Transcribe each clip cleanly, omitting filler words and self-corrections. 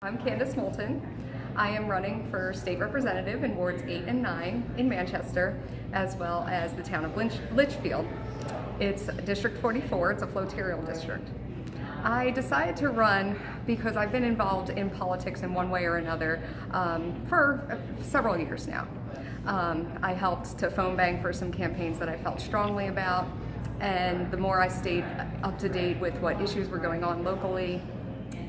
I'm Candace Moulton. I am running for state representative in wards 8 and 9 in Manchester, as well as the town of Litchfield. It's District 44, it's a flotarial district. I decided to run because I've been involved in politics in one way or another for several years now. I helped to phone bang for some campaigns that I felt strongly about, and the more I stayed up to date with what issues were going on locally,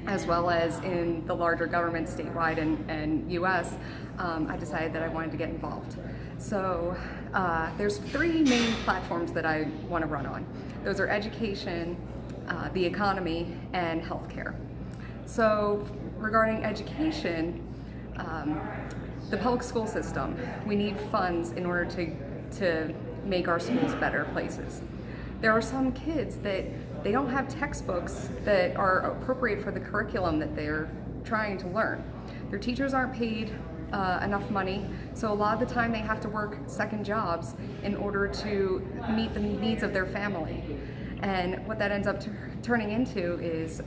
as well as in the larger government statewide and US, I decided that I wanted to get involved. So there's three main platforms that I want to run on. Those are education, the economy, and healthcare. So regarding education, the public school system, we need funds in order to make our schools better places. There are some kids that they don't have textbooks that are appropriate for the curriculum that they're trying to learn. Their teachers aren't paid enough money, so a lot of the time they have to work second jobs in order to meet the needs of their family. And what that ends up turning into is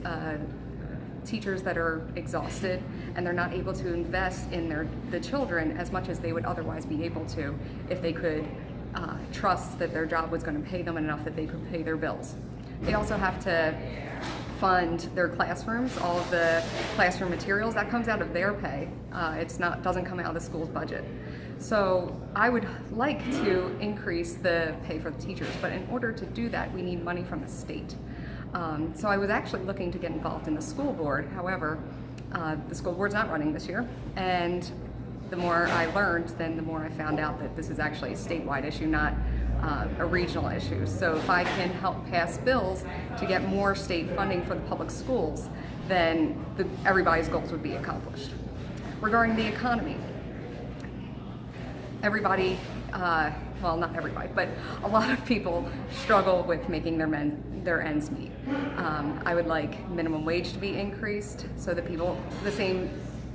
teachers that are exhausted, and they're not able to invest in the children as much as they would otherwise be able to if they could trust that their job was going to pay them enough that they could pay their bills. They also have to fund their classrooms, all of the classroom materials. That comes out of their pay. Doesn't come out of the school's budget. So I would like to increase the pay for the teachers, but in order to do that, we need money from the state. So I was actually looking to get involved in the school board. However, the school board's not running this year, and the more I learned, then the more I found out that this is actually a statewide issue, not a regional issue. So if I can help pass bills to get more state funding for the public schools, then everybody's goals would be accomplished. Regarding the economy, everybody, well, not everybody, but a lot of people struggle with making their ends meet. I would like minimum wage to be increased so that the same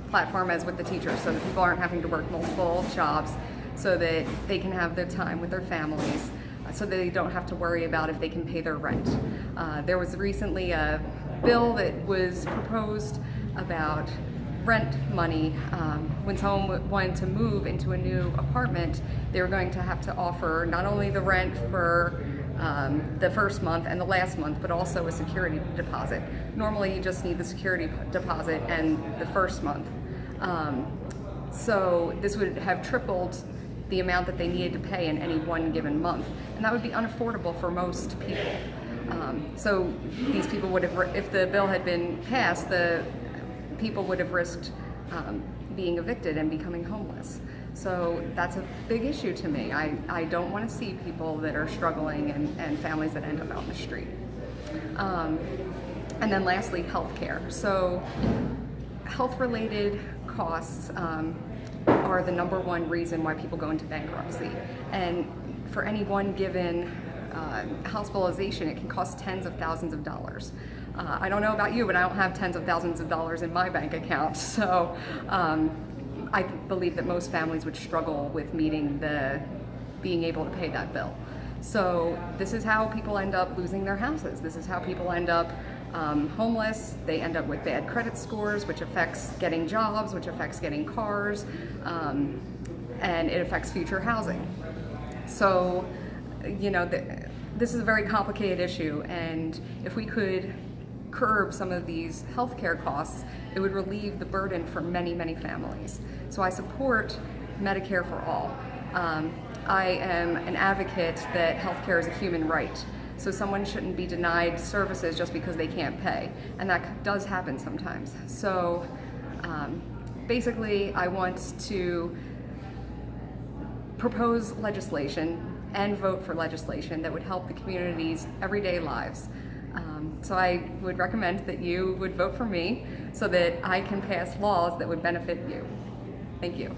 platform as with the teachers, so that people aren't having to work multiple jobs, so that they can have their time with their families, so that they don't have to worry about if they can pay their rent. There was recently a bill that was proposed about rent money. When someone wanted to move into a new apartment, they were going to have to offer not only the rent for the first month and the last month, but also a security deposit. Normally you just need the security deposit and the first month. So this would have tripled the amount that they needed to pay in any one given month, and that would be unaffordable for most people. So these people would have, if the bill had been passed, the people would have risked being evicted and becoming homeless. So that's a big issue to me. I don't want to see people that are struggling and families that end up out in the street. And then lastly, healthcare. So health-related costs are the number one reason why people go into bankruptcy. And for any one given hospitalization, it can cost tens of thousands of dollars. I don't know about you, but I don't have tens of thousands of dollars in my bank account. So I believe that most families would struggle with being able to pay that bill. So this is how people end up losing their houses. This is how people end up homeless. They end up with bad credit scores, which affects getting jobs, which affects getting cars, and it affects future housing. So, this is a very complicated issue, and if we could curb some of these healthcare costs, it would relieve the burden for many, many families. So I support Medicare for all. I am an advocate that healthcare is a human right. So someone shouldn't be denied services just because they can't pay, and that does happen sometimes. So basically, I want to propose legislation and vote for legislation that would help the community's everyday lives. So I would recommend that you would vote for me so that I can pass laws that would benefit you. Thank you.